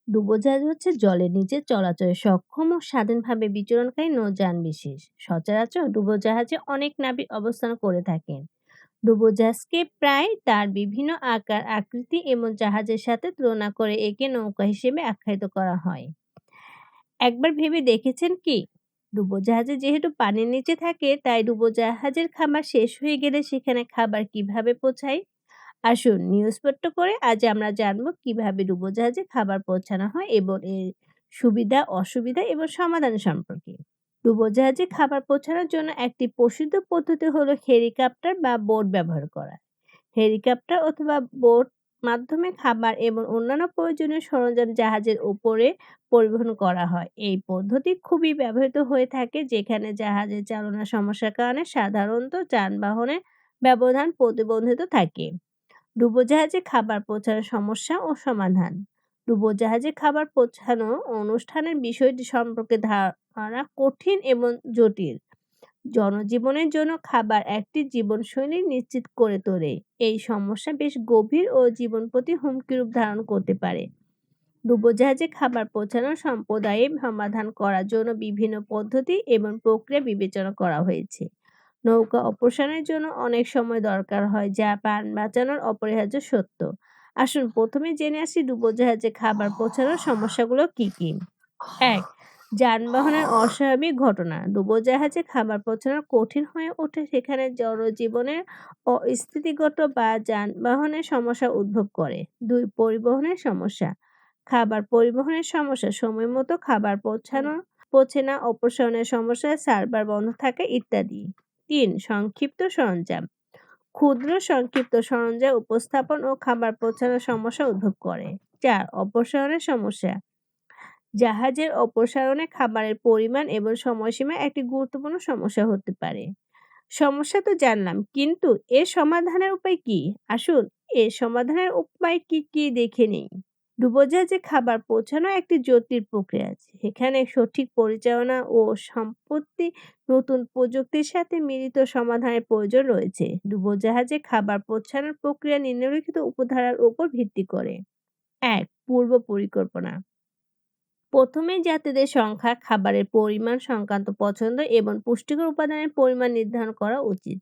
ডুবোজাহাজ হচ্ছে জলের নিচে চলাচলে সক্ষম ও স্বাধীনভাবে বিচরণকারী নৌযান বিশেষ। সচরাচর ডুবোজাহাজে অনেক নাবিক অবস্থান করে থাকেন। ডুবোজাহাজকে প্রায় তার বিভিন্ন আকার আকৃতি এবং জাহাজের সাথে তুলনা করে একে নৌকা হিসেবে আখ্যায়িত করা হয়। একবার ভেবে দেখেছেন কি, ডুবোজাহাজে যেহেতু পানির নিচে থাকে তাই ডুবোজাহাজের খাবার শেষ হয়ে গেলে সেখানে খাবার কিভাবে পৌঁছায়? আসুন নিউজপত্র করে আজ আমরা জানবো কিভাবে ডুবোজাহাজে খাবার পৌঁছানো হয় এবং এর সুবিধা অসুবিধা এবং সমাধান সম্পর্কে। ডুবোজাহাজে খাবার পৌঁছানোর জন্য একটি প্রসিদ্ধ পদ্ধতি হলো হেলিকপ্টার বা বোট ব্যবহার করা। হেলিকপ্টার অথবা বোট মাধ্যমে খাবার এবং অন্যান্য প্রয়োজনীয় সরঞ্জাম জাহাজের উপরে পরিবহন করা হয়। এই পদ্ধতি খুবই ব্যবহৃত হয়ে থাকে যেখানে জাহাজের চালনা সমস্যার কারণে সাধারণত যানবাহনের ব্যবধান প্রতিবন্ধিত থাকে। ডুবোজাহাজে খাবার পৌঁছানোর সমস্যা ও সমাধান। ডুবোজাহাজে খাবার পৌঁছানো অনুষ্ঠানের বিষয়টি সম্পর্কে ধারণা কঠিন এবং জটিল। জনজীবনের জন্য খাবার একটি জীবনশৈলী নিশ্চিত করে তোলে। এই সমস্যা বেশ গভীর ও জীবন প্রতি হুমকি রূপ ধারণ করতে পারে। ডুবোজাহাজে খাবার পৌঁছানোর সম্প্রদায়ে সমাধান করার জন্য বিভিন্ন পদ্ধতি এবং প্রক্রিয়া বিবেচনা করা হয়েছে। নৌকা অপসারণের জন্য অনেক সময় দরকার হয়, যা প্রাণ বাঁচানোর অপরিহার্য সত্য। আসুন প্রথমে জেনে আসি ডুবোজাহাজে খাবার পৌঁছানোর সমস্যাগুলো কি কি। ১. যানবাহনের অস্বাভাবিক ঘটনা। ডুবোজাহাজে খাবার পৌঁছানো কঠিন হয়ে ওঠে সেখানে জনজীবনের অস্থিতিগত বা যানবাহনের সমস্যা উদ্ভব করে। ২. পরিবহনের সমস্যা। খাবার পরিবহনের সমস্যা, সময় মতো খাবার পৌঁছে না, অপসারণের সমস্যা, সার্ভার বন্ধ থাকা ইত্যাদি। ৩. সংক্ষিপ্ত সরঞ্জাম। ক্ষুদ্র সংক্ষিপ্ত সরঞ্জাম উপস্থাপন ও খাবার পৌঁছানোর সমস্যা উদ্ভব করে। ৪. অপসারণের সমস্যা। জাহাজের অপসারণে খাবারের পরিমাণ এবং সময়সীমা একটি গুরুত্বপূর্ণ সমস্যা হতে পারে। সমস্যা তো জানলাম, কিন্তু এর সমাধানের উপায় কি? আসুন এর সমাধানের উপায় কি কি দেখে নেই। ডুবোজাহাজে খাবার পৌঁছানো একটি জটিল প্রক্রিয়া আছে। এখানে সঠিক পরিচালনা ও সম্পত্তি নতুন প্রযুক্তির সাথে মিলিত সমাধানের প্রয়োজন রয়েছে। ডুবোজাহাজে খাবার পৌঁছানোর প্রক্রিয়া নিম্নলিখিত উপধারার উপর ভিত্তি করে। ১. পূর্ব পরিকল্পনা। প্রথমেই যাত্রীদের সংখ্যা, খাবারের পরিমাণ সংক্রান্ত পছন্দ এবং পুষ্টিকর উপাদানের পরিমাণ নির্ধারণ করা উচিত।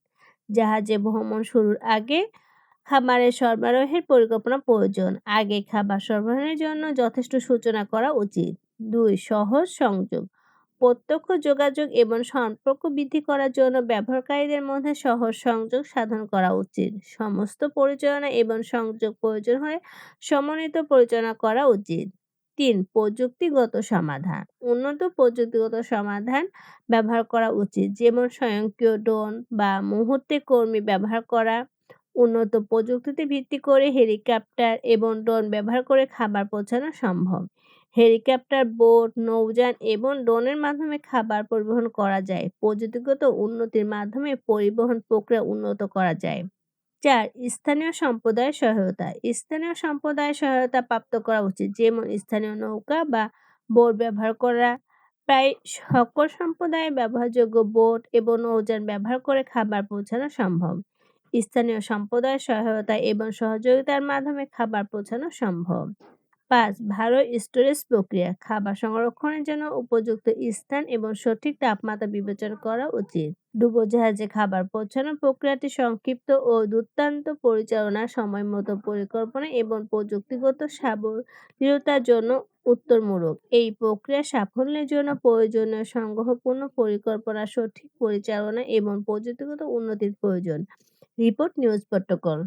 জাহাজে ভ্রমণ শুরুর আগে খাবারের সরবরাহের পরিকল্পনা প্রয়োজন। আগে খাবার সরবরাহের জন্য যথেষ্ট সূচনা করা উচিত। ২. সহজ সংযোগ। প্রত্যক্ষ যোগাযোগ এবং সম্পর্ক বৃদ্ধি করার জন্য ব্যবহারকারীদের মধ্যে সহজ সংযোগ সাধন করা উচিত। সমস্ত পরিচালনা এবং সংযোগ প্রয়োজন হলে সমন্বিত পরিচালনা করা উচিত। ৩. প্রযুক্তিগত সমাধান। উন্নত প্রযুক্তিগত সমাধান ব্যবহার করা উচিত, যেমন স্বয়ংক্রিয় ড্রোন বা মুহূর্তে কর্মী ব্যবহার করা। উন্নত প্রযুক্তিতে ভিত্তি করে হেলিকপ্টার এবং ড্রোন ব্যবহার করে খাবার পৌঁছানো সম্ভব। হেলিকপ্টার, বোট, নৌযান এবং ড্রোনের মাধ্যমে খাবার পরিবহন করা যায়। প্রযুক্তিগত উন্নতির মাধ্যমে পরিবহন প্রক্রিয়া উন্নত করা যায়। ৪. স্থানীয় সম্প্রদায়ের সহায়তা। স্থানীয় সম্প্রদায়ের সহায়তা প্রাপ্ত করা উচিত, যেমন স্থানীয় নৌকা বা বোট ব্যবহার করা। প্রায় সকল সম্প্রদায়ে ব্যবহারযোগ্য বোট এবং নৌযান ব্যবহার করে খাবার পৌঁছানো সম্ভব। স্থানীয় সম্প্রদায়ের সহায়তা এবং সহযোগিতার মাধ্যমে খাবার পৌঁছানো সম্ভব। ৫. ভালো স্টোরেজ প্রক্রিয়া। খাবার সংরক্ষণের জন্য উপযুক্ত স্থান এবং সঠিক তাপমাত্রা বিবেচনা করা উচিত। ডুবোজাহাজে খাবার পৌঁছানোর প্রক্রিয়াটি সংক্ষিপ্ত ও দুর্দান্ত পরিচালনা, সময়মতো পরিকল্পনা এবং প্রযুক্তিগত সাবলীলতার জন্য উত্তরমূলক। এই প্রক্রিয়া সাফল্যের জন্য প্রয়োজনীয় সংগ্রহপূর্ণ পরিকল্পনা, সঠিক পরিচালনা এবং প্রযুক্তিগত উন্নতির প্রয়োজন। Report news protocol.